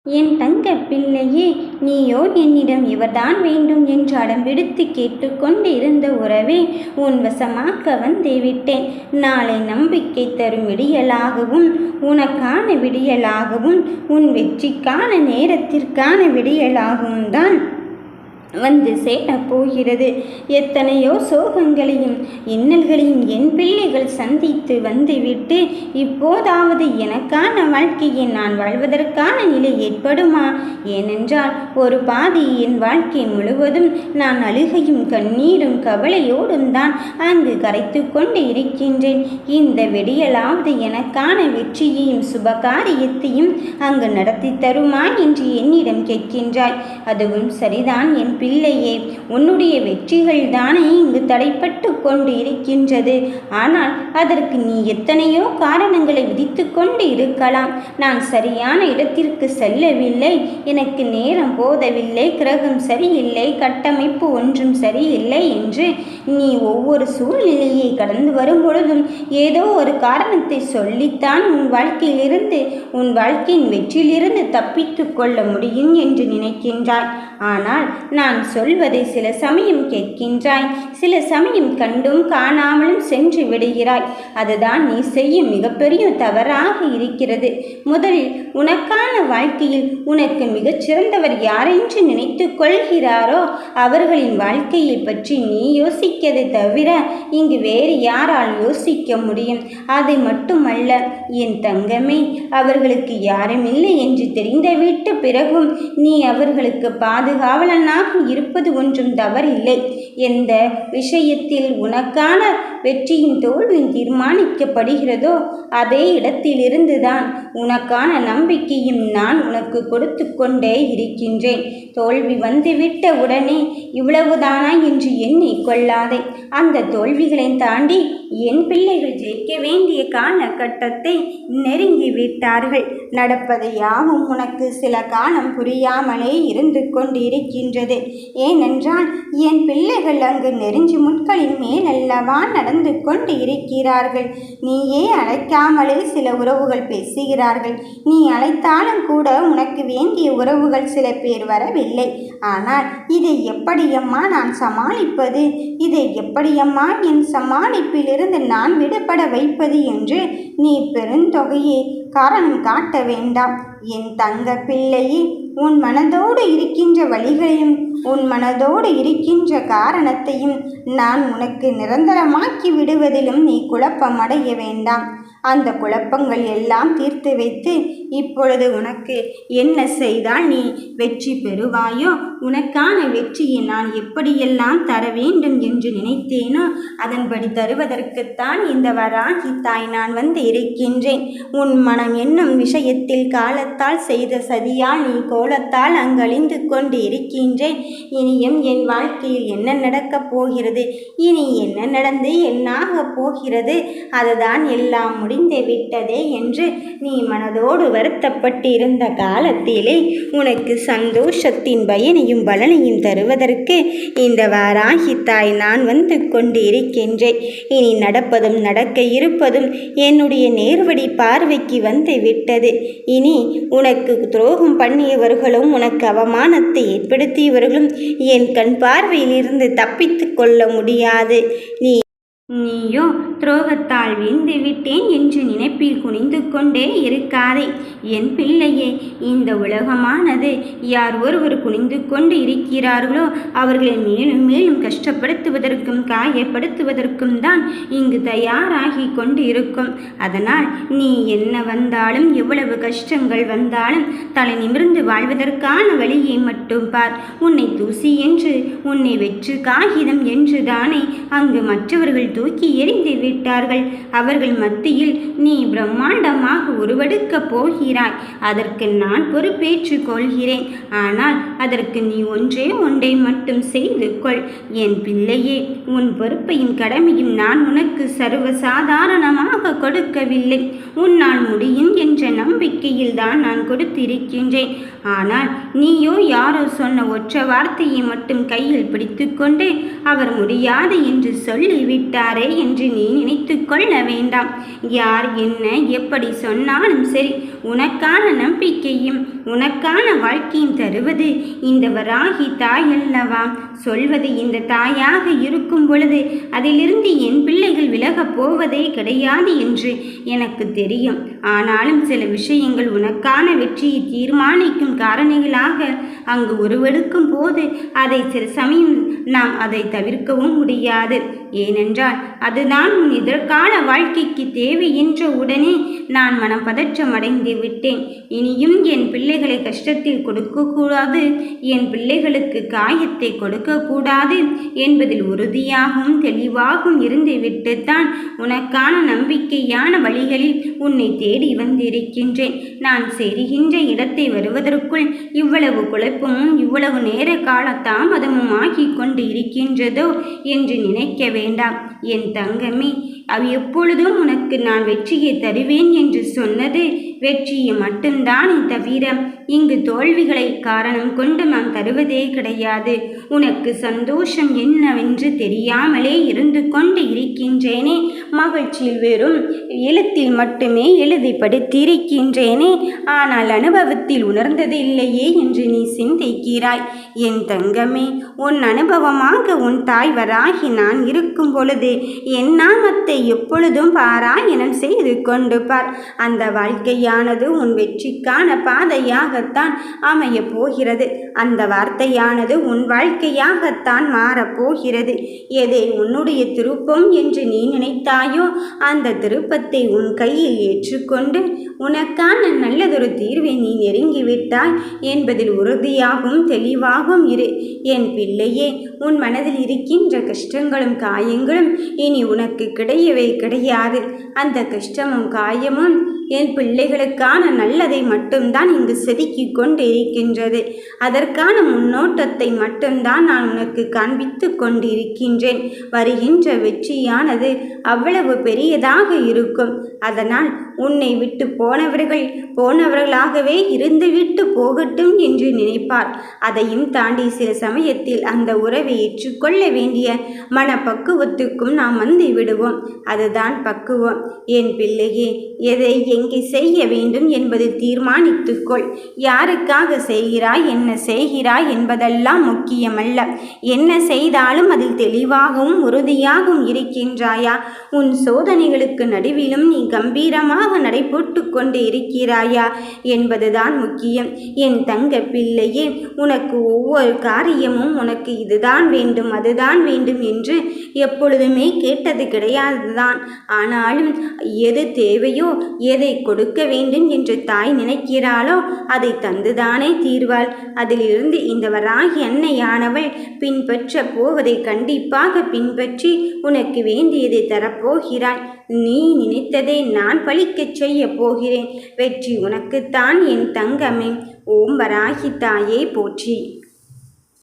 என் தங்க பிள்ளையே, நீயோ என்னிடம் இவர்தான் வேண்டும் என்று அடம்பிடித்து கேட்டுக்கொண்டு இருந்த உறவே உன் வசமாக்க வந்தே விட்டேன். நாளை நம்பிக்கை தரும் விடியலாகவும் உனக்கான விடியலாகவும் உன் வெற்றிக்கான நேரத்திற்கான விடியலாகவும் தான் வந்து சேரப்போகிறது. எத்தனையோ சோகங்களையும் இன்னல்களையும் என் பிள்ளைகள் சந்தித்து வந்துவிட்டு இப்போதாவது எனக்கான வாழ்க்கையை நான் வாழ்வதற்கான நிலை ஏற்படுமா? ஏனென்றால் ஒரு பாதி என் வாழ்க்கை முழுவதும் நான் அழுகையும் கண்ணீரும் கவலையோடும் தான் அங்கு கரைத்து கொண்டு இருக்கின்றேன். இந்த விடியலாவது எனக்கான வெற்றியையும் சுபகாரியத்தையும் அங்கு நடத்தி தருமா என்று என்னிடம் கேட்கின்றாய். அதுவும் சரிதான் என் பிள்ளையே, உன்னுடைய வெற்றிகள் தானே இங்கு தடைப்பட்டு கொண்டு இருக்கின்றது. ஆனால் அதற்கு நீ எத்தனையோ காரணங்களை விதித்து கொண்டு இருக்கலாம். நான் சரியான இடத்திற்கு செல்லவில்லை, எனக்கு நேரம் போதவில்லை, கிரகம் சரியில்லை, கட்டமைப்பு ஒன்றும் சரியில்லை என்று நீ ஒவ்வொரு சூழ்நிலையை கடந்து வரும் பொழுதும் ஏதோ ஒரு காரணத்தை சொல்லித்தான் உன் வாழ்க்கையிலிருந்து உன் வாழ்க்கையின் வெற்றியிலிருந்து தப்பித்து கொள்ள முடியும் என்று நினைக்கின்றாய். ஆனால் நான் சொல்வதை சில சமயம் கேட்கின்றாய், சில சமயம் கண்டும் காணாமலும் சென்று விடுகிறாய். அதுதான் நீ செய்யும் மிகப்பெரிய தவறாக இருக்கிறது. முதலில் உனக்கான வாழ்க்கையில் உனக்கு மிகச்சிறந்தவர் யாரென்று நினைத்து கொள்கிறாரோ அவர்களின் வாழ்க்கையை பற்றி நீ யோசிக்கதை தவிர இங்கு வேறு யாரால் யோசிக்க முடியும்? அது மட்டுமல்ல என் தங்கமே, அவர்களுக்கு யாரும் இல்லை என்று தெரிந்துவிட்ட பிறகும் நீ அவர்களுக்கு பாதுகாவலனாக இருப்பது ஒன்றும் தவறில்லை. எந்த விஷயத்தில் உனக்கான வெற்றியின் தோல்வியும் தீர்மானிக்கப்படுகிறதோ அதே இடத்திலிருந்துதான் உனக்கான நம்பிக்கையும் நான் உனக்கு கொடுத்து கொண்டே இருக்கின்றேன். தோல்வி வந்துவிட்ட உடனே இவ்வளவுதானா என்று எண்ணிக் கொள்ளாதே. அந்த தோல்விகளை தாண்டி என் பிள்ளைகள் ஜெயிக்க வேண்டிய காலகட்டத்தை நெருங்கிவிட்டார்கள். நடப்பது யாவும் உனக்கு சில காலம் புரியாமலே இருந்து கொண்டிருக்கின்றது. ஏனென்றால் என் பிள்ளைகள் அங்கு நெருஞ்சி முட்களின் மேல் அல்லவா நடந்து கொண்டு இருக்கிறார்கள். நீயே அழைக்காமலே சில உறவுகள் பேசுகிறார்கள். நீ அழைத்தாலும் கூட உனக்கு வேண்டிய உறவுகள் சில பேர் வரவில்லை. ஆனால் இதை எப்படியம்மா நான் சமாளிப்பது? இதை எப்படியம்மா என் சமாளிப்பிலிருந்து நான் விடுபட வைப்பது என்று நீ பெருந்தொகையை காரணம் காட்ட வேண்டாம். என் தங்க பிள்ளையே, உன் மனதோடு இருக்கின்ற வழிகளையும் உன் மனதோடு இருக்கின்ற காரணத்தையும் நான் உனக்கு நிரந்தரமாக்கி விடுவதிலும் நீ குழப்பமடைய வேண்டாம். அந்த குழப்பங்கள் எல்லாம் தீர்த்து வைத்து இப்பொழுது உனக்கு என்ன செய்தால் நீ வெற்றி பெறுவாயோ, உனக்கான வெற்றியை நான் எப்படியெல்லாம் தர வேண்டும் என்று நினைத்தேனோ அதன்படி தருவதற்குத்தான் இந்த வராகி தாய் நான் வந்து இருக்கின்றேன். உன் மனம் என்னும் விஷயத்தில் காலத்தால் செய்த சதியால் நீ கோலத்தால் அங்கழிந்து கொண்டு இருக்கின்றேன். இனியும் என் வாழ்க்கையில் என்ன நடக்கப் போகிறது, இனி என்ன நடந்து என்னாக போகிறது, அதுதான் எல்லாம் முடிந்து விட்டதே என்று நீ மனதோடு வருத்தப்பட்டிருந்த காலத்திலே உனக்கு சந்தோஷத்தின் பயனையும் பலனையும் தருவதற்கு இந்த வாராகி தாய் நான் வந்து கொண்டு இருக்கின்றேன். இனி நடப்பதும் நடக்க இருப்பதும் என்னுடைய நேர்வழி பார்வைக்கு வந்து விட்டது. இனி உனக்கு துரோகம் பண்ணியவர்களும் உனக்கு அவமானத்தை ஏற்படுத்தியவர்களும் என் கண் பார்வையிலிருந்து தப்பித்து கொள்ள முடியாது. நீயோ துரோகத்தால் வீழ்ந்து விட்டேன் என்று நினைப்பில் குனிந்து கொண்டே இருக்காதே. என் பிள்ளையே, இந்த உலகமானது யார் ஒருவர் குனிந்து கொண்டு இருக்கிறார்களோ அவர்களை மேலும் மேலும் கஷ்டப்படுத்துவதற்கும் காயப்படுத்துவதற்கும் தான் இங்கு தயாராகி கொண்டு இருக்கும். அதனால் நீ என்ன வந்தாலும் எவ்வளவு கஷ்டங்கள் வந்தாலும் தலை நிமிர்ந்து வாழ்வதற்கான வழியை மட்டும் பார். உன்னை தூசி என்று உன்னை வெற்று காகிதம் என்று தானே அங்கு மற்றவர்கள் தூக்கி எறிந்து விட்டார்கள். அவர்கள் மத்தியில் நீ பிரம்மாண்டமாக உருவெடுக்கப் போகிறாய். அதற்கு நான் பொறுப்பேற்றுக் கொள்கிறேன். ஆனால் அதற்கு நீ ஒன்றை மட்டும் செய்து கொள். என் பிள்ளையே, உன் பொறுப்பையும் கடமையும் நான் உனக்கு சர்வசாதாரணமாக கொடுக்கவில்லை. உன்னால் முடியும் என்ற நம்பிக்கையில் தான் நான் கொடுத்திருக்கின்றேன். ஆனால் நீயோ யாரோ சொன்ன ஒற்றை வார்த்தையை மட்டும் கையில் பிடித்து கொண்டு அவர் முடியாது என்று சொல்லிவிட்டாரே என்று நீ நினைத்து கொள்ள வேண்டாம். யார் என்ன எப்படி சொன்னாலும் சரி, உனக்கான நம்பிக்கையும் உனக்கான வாழ்க்கையும் தருவது இந்த வராகி தாய் அல்லவா? சொல்வது இந்த தாயாக இருக்கும் பொழுது அதிலிருந்து என் பிள்ளைகள் விலகப் போவதே கிடையாது என்று எனக்கு தெரியும். ஆனாலும் சில விஷயங்கள் உனக்கான வெற்றியை தீர்மானிக்கும் காரணிகளாக அங்கு உருவெடுக்கும் போது அதை சில சமயம் நாம் அதை தவிர்க்கவும் முடியாது. ஏனென்றால் அதுதான் உன் எதிர்கால வாழ்க்கைக்கு தேவை என்ற உடனே நான் மனம் பதற்றமடைந்து விட்டேன். இனியும் என் பிள்ளைகளை கஷ்டத்தில் கொடுக்கக்கூடாது, என் பிள்ளைகளுக்கு காயத்தை கொடுக்கக்கூடாது என்பதில் உறுதியாகவும் தெளிவாகவும் இருந்து விட்டுத்தான் உனக்கான நம்பிக்கையான வழிகளில் உன்னை தேடி வந்திருக்கின்றேன். நான் செல்கின்ற இடத்தை வருவதற்குள் இவ்வளவு குழப்பமும் இவ்வளவு நேர கால தாமதமும் ஆகிக் கொண்டு இருக்கின்றதோ என்று நினைக்க வேண்டாம் என் தங்கமே. எப்பொழுதும் உனக்கு நான் வெற்றியை தருவேன் என்று சொன்னது வெற்றியை மட்டும்தானே தவிர இங்கு தோல்விகளை காரணம் கொண்டு நான் தருவதே கிடையாது. உனக்கு சந்தோஷம் என்னவென்று தெரியாமலே இருந்து கொண்டு இருக்கின்றேனே, மகிழ்ச்சியில் வெறும் எழுத்தில் மட்டுமே எழுதி படித்திருக்கின்றேனே, ஆனால் அனுபவத்தில் உணர்ந்தது இல்லையே என்று நீ சிந்திக்கிறாய். என் தங்கமே, உன் அனுபவமாக உன் தாய் வராகி நான் இருக்கும் பொழுது என் நாமத்தை எப்பொழுதும் பாராயணம் செய்து கொண்டு பார். அந்த வாழ்க்கையானது உன் வெற்றிக்கான பாதையாகத்தான் அமையப் போகிறது. அந்த வார்த்தையானது உன் வாழ்க்கையாகத்தான் மாறப்போகிறது. எதை உன்னுடைய திருப்பம் என்று நீ நினைத்தாயோ அந்த திருப்பத்தை உன் கையில் ஏற்றுக்கொண்டு உனக்கான நல்லதொரு தீர்வை நீ நெருங்கிவிட்டாய் என்பதில் உறுதியாகவும் தெளிவாகவும் இரு. என் பிள்ளையே, உன் மனதில் இருக்கின்ற கஷ்டங்களும் காயங்களும் இனி உனக்கு கிடையவே கிடையாது. அந்த கஷ்டமும் காயமும் என் பிள்ளைகளுக்கான நல்லதை மட்டும்தான் இங்கு செதுக்கி கொண்டு இருக்கின்றது. அதற்கான முன்னோட்டத்தை மட்டும்தான் நான் உனக்கு காண்பித்து கொண்டிருக்கின்றேன். வருகின்ற வெற்றியானது அவ்வளவு பெரியதாக இருக்கும். அதனால் உன்னை விட்டு போனவர்களாகவே இருந்துவிட்டு போகட்டும் என்று நினைப்பார். அதையும் தாண்டி சில சமயத்தில் அந்த உறவை ஏற்றுக்கொள்ள வேண்டிய மனப்பக்குவத்துக்கும் நாம் வந்து விடுவோம். அதுதான் பக்குவம். என் பிள்ளையே, எதை எங்கே செய்ய வேண்டும் என்பதை தீர்மானித்துக்கொள். யாருக்காக செய்கிறாய், என்ன செய்கிறாய் என்பதெல்லாம் முக்கியமல்ல. என்ன செய்தாலும் அதில் தெளிவாகவும் உறுதியாகவும் இருக்கின்றாயா? உன் சோதனைகளுக்கு நடுவிலும் நீ கம்பீரமாக நடைபோட்டு கொண்டு இருக்கிறாயா என்பதுதான் முக்கியம். என் தங்க பிள்ளையே, உனக்கு ஒவ்வொரு காரியமும் உனக்கு இதுதான் வேண்டும் அதுதான் வேண்டும் என்று எப்பொழுதுமே கேட்டது கிடையாதுதான். ஆனாலும் எது தேவையோ எதை கொடுக்க வேண்டும் என்று தாய் நினைக்கிறாளோ அதை தந்துதானே தீர்வாள். அதிலிருந்து இந்த வராகி அன்னையானவள் பின்பற்ற போவதை கண்டிப்பாக பின்பற்றி உனக்கு வேண்டியதை தரப்போகிறாள். நீ நினைத்ததை நான் பலிக்கச் செய்ய போகிறேன். வெற்றி உனக்குத்தான் என் தங்கமே. ஓம் வராகி தாயே போற்றி.